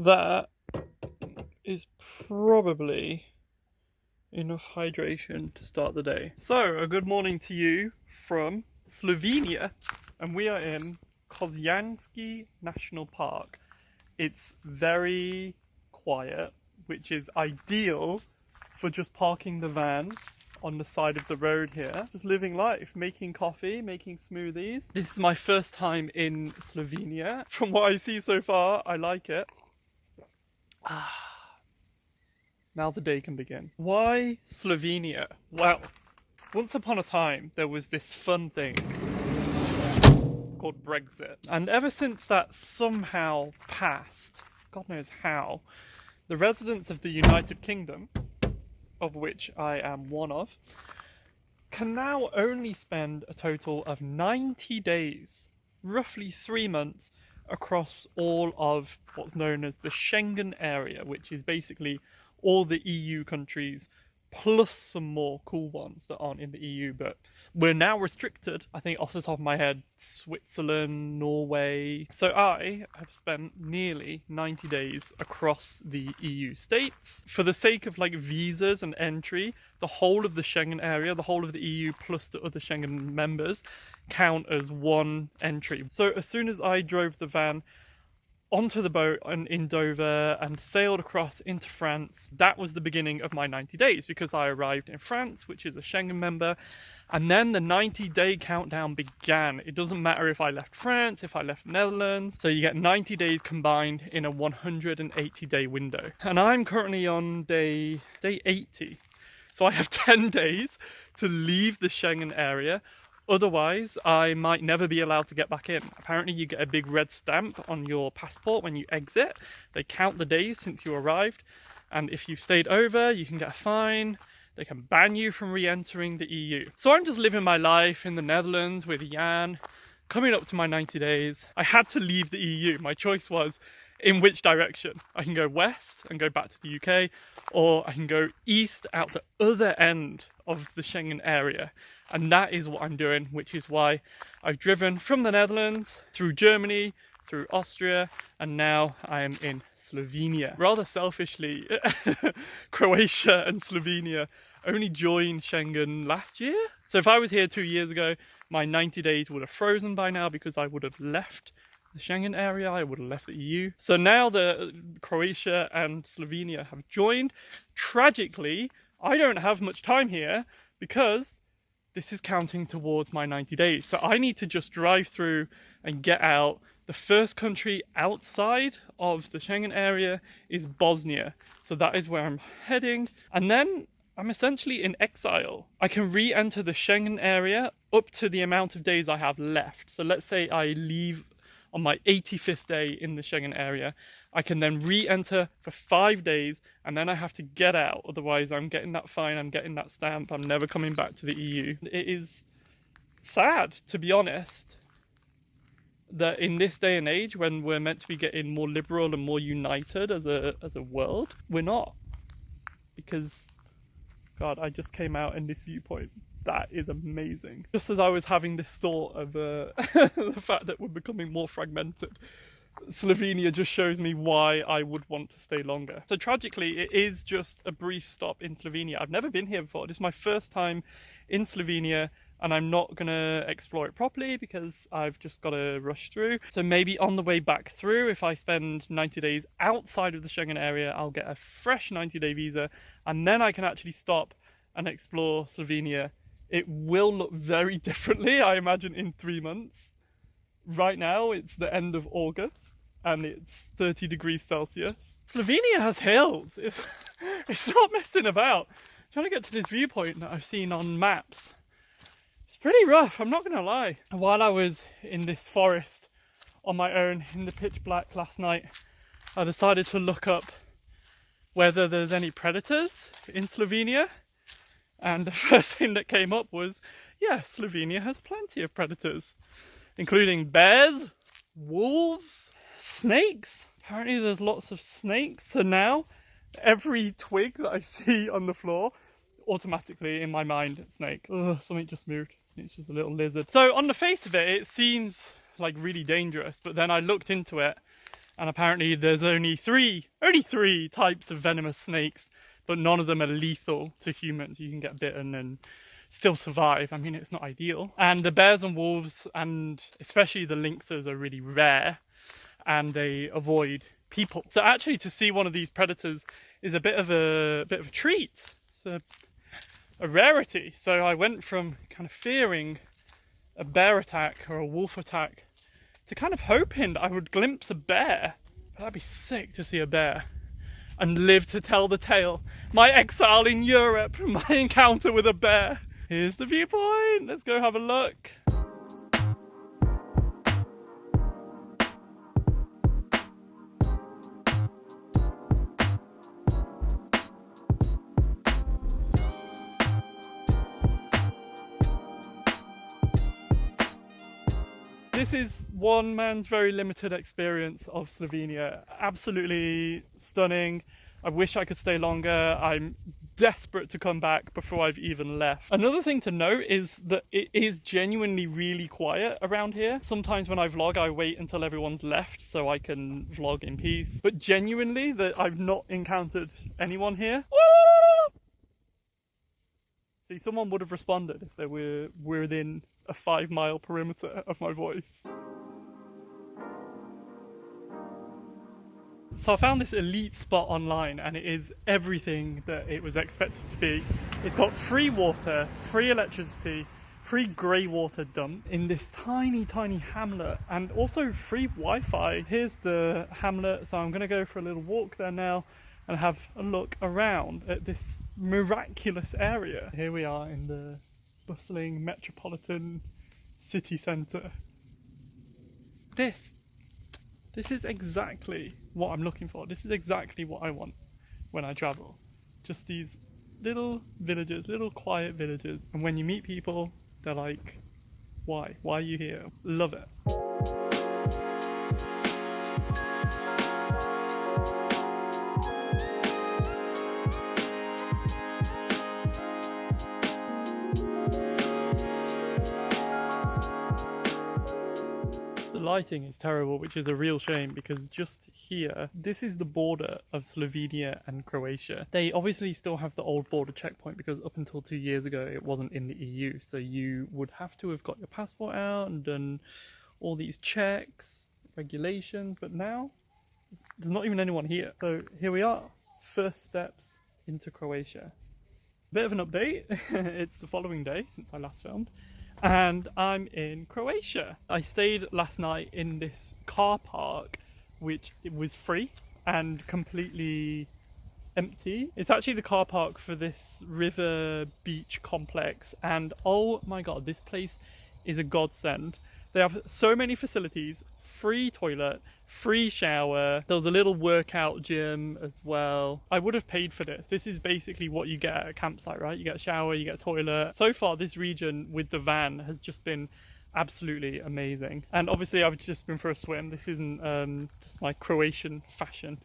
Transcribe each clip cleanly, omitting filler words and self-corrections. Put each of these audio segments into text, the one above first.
That is probably enough hydration to start the day. So, a good morning to you from Slovenia, and we are in Kozjanski National Park. It's very quiet, which is ideal for just parking the van on the side of the road here, just living life, making coffee, making smoothies. This is my first time in Slovenia. From what I see so far, I like it. Now the day can begin. Why Slovenia? Well, once upon a time there was this fun thing called Brexit, and ever since that somehow passed, God knows how, the residents of the United Kingdom, of which I am one of, can now only spend a total of 90 days, roughly 3 months, across all of what's known as the Schengen area, which is basically all the EU countries plus some more cool ones that aren't in the EU, but we're now restricted. I think off the top of my head, Switzerland, Norway. So I have spent nearly 90 days across the EU states. For the sake of like visas and entry, the whole of the Schengen area, the whole of the EU plus the other Schengen members count as one entry. So as soon as I drove the van onto the boat in Dover and sailed across into France, that was the beginning of my 90 days, because I arrived in France, which is a Schengen member, and then the 90-day countdown began. It doesn't matter if I left France, if I left Netherlands, so you get 90 days combined in a 180-day window. And I'm currently on day 80, so I have 10 days to leave the Schengen area. Otherwise, I might never be allowed to get back in. Apparently, you get a big red stamp on your passport when you exit. They count the days since you arrived, and if you've stayed over, you can get a fine. They can ban you from re-entering the EU. So I'm just living my life in the Netherlands with Jan, coming up to my 90 days. I had to leave the EU. My choice was in which direction. I can go west and go back to the UK, or I can go east out the other end of the Schengen area. And that is what I'm doing, which is why I've driven from the Netherlands through Germany, through Austria, and now I am in Slovenia. Rather selfishly, Croatia and Slovenia only joined Schengen last year. So if I was here 2 years ago, my 90 days would have frozen by now, because I would have left the Schengen area, I would have left the EU. So now the Croatia and Slovenia have joined. Tragically, I don't have much time here, because this is counting towards my 90 days. So I need to just drive through and get out. The first country outside of the Schengen area is Bosnia. So that is where I'm heading. And then I'm essentially in exile. I can re-enter the Schengen area up to the amount of days I have left. So let's say I leave on my 85th day in the Schengen area. I can then re-enter for 5 days, and then I have to get out. Otherwise, I'm getting that fine, I'm getting that stamp, I'm never coming back to the EU. It is sad, to be honest, that in this day and age, when we're meant to be getting more liberal and more united as a world, we're not. Because, God, I just came out in this viewpoint. That is amazing. Just as I was having this thought of the fact that we're becoming more fragmented, Slovenia just shows me why I would want to stay longer. So tragically, it is just a brief stop in Slovenia. I've never been here before. This is my first time in Slovenia, and I'm not going to explore it properly because I've just got to rush through. So maybe on the way back through, if I spend 90 days outside of the Schengen area, I'll get a fresh 90-day visa, and then I can actually stop and explore Slovenia. It will look very differently, I imagine, in 3 months. Right now, it's the end of August, and it's 30 degrees Celsius. Slovenia has hills. It's not messing about. I'm trying to get to this viewpoint that I've seen on maps. It's pretty rough, I'm not going to lie. While I was in this forest on my own in the pitch black last night, I decided to look up whether there's any predators in Slovenia. And the first thing that came up was, yes, Slovenia has plenty of predators, including bears, wolves, snakes. Apparently there's lots of snakes. So now every twig that I see on the floor, automatically in my mind, snake. Ugh, something just moved. It's just a little lizard. So on the face of it, it seems like really dangerous. But then I looked into it, And apparently there's only three types of venomous snakes, but none of them are lethal to humans. You can get bitten and still survive. I mean, it's not ideal. And the bears and wolves, and especially the lynxes, are really rare, and they avoid people. So actually to see one of these predators is a bit of a treat. It's a rarity. So I went from kind of fearing a bear attack or a wolf attack to kind of hoping that I would glimpse a bear. That'd be sick to see a bear and live to tell the tale. My exile in Europe, my encounter with a bear. Here's the viewpoint. Let's go have a look. This is one man's very limited experience of Slovenia. Absolutely stunning. I wish I could stay longer. I'm desperate to come back before I've even left. Another thing to note is that it is genuinely really quiet around here. Sometimes when I vlog, I wait until everyone's left so I can vlog in peace. But genuinely, that I've not encountered anyone here. Woo! See, someone would have responded if they were within a 5-mile perimeter of my voice. So I found this elite spot online, and it is everything that it was expected to be. It's got free water, free electricity, free grey water dump in this tiny hamlet, and also free Wi-Fi. Here's the hamlet, so I'm going to go for a little walk there now and have a look around at this miraculous area. Here we are in the bustling metropolitan city centre. This is exactly what I'm looking for. This is exactly what I want when I travel. Just these little villages, little quiet villages. And when you meet people, they're like, why? Why are you here? Love it. The lighting is terrible, which is a real shame, because just here, this is the border of Slovenia and Croatia. They obviously still have the old border checkpoint because up until 2 years ago it wasn't in the EU, so you would have to have got your passport out and done all these checks, regulations, but now there's not even anyone here. So here we are, first steps into Croatia. Bit of an update. It's the following day since I last filmed, and I'm in Croatia. I stayed last night in this car park, which it was free and completely empty. It's actually the car park for this river beach complex, and oh my god, this place is a godsend. They have so many facilities, free toilet, free shower. There was a little workout gym as well. I would have paid for this. This is basically what you get at a campsite, right? You get a shower, you get a toilet. So far, this region with the van has just been absolutely amazing. And obviously I've just been for a swim. This isn't just my Croatian fashion.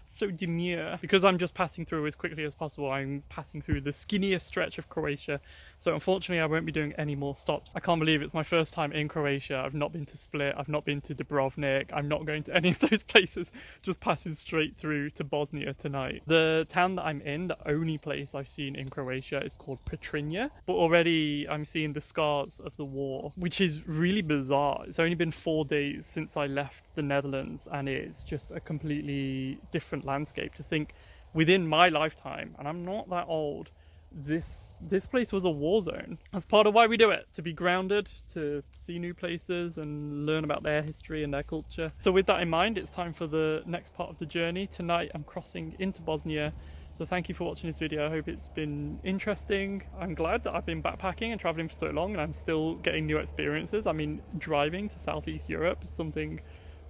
So demure. Because I'm just passing through as quickly as possible, I'm passing through the skinniest stretch of Croatia. So unfortunately I won't be doing any more stops. I can't believe it's my first time in Croatia. I've not been to Split, I've not been to Dubrovnik, I'm not going to any of those places. Just passing straight through to Bosnia tonight. The town that I'm in, the only place I've seen in Croatia, is called Petrinja. But already I'm seeing the scars of the war, which is really bizarre. It's only been 4 days since I left the Netherlands, and it's just a completely different landscape. To think within my lifetime, and I'm not that old, this place was a war zone. That's part of why we do it, to be grounded, to see new places and learn about their history and their culture. So with that in mind, it's time for the next part of the journey. Tonight I'm crossing into Bosnia. So thank you for watching this video. I hope it's been interesting. I'm glad that I've been backpacking and traveling for so long and I'm still getting new experiences. I mean, driving to Southeast Europe is something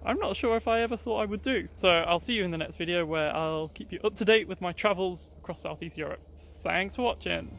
I'm not sure if I ever thought I would do. So I'll see you in the next video where I'll keep you up to date with my travels across Southeast Europe. Thanks for watching.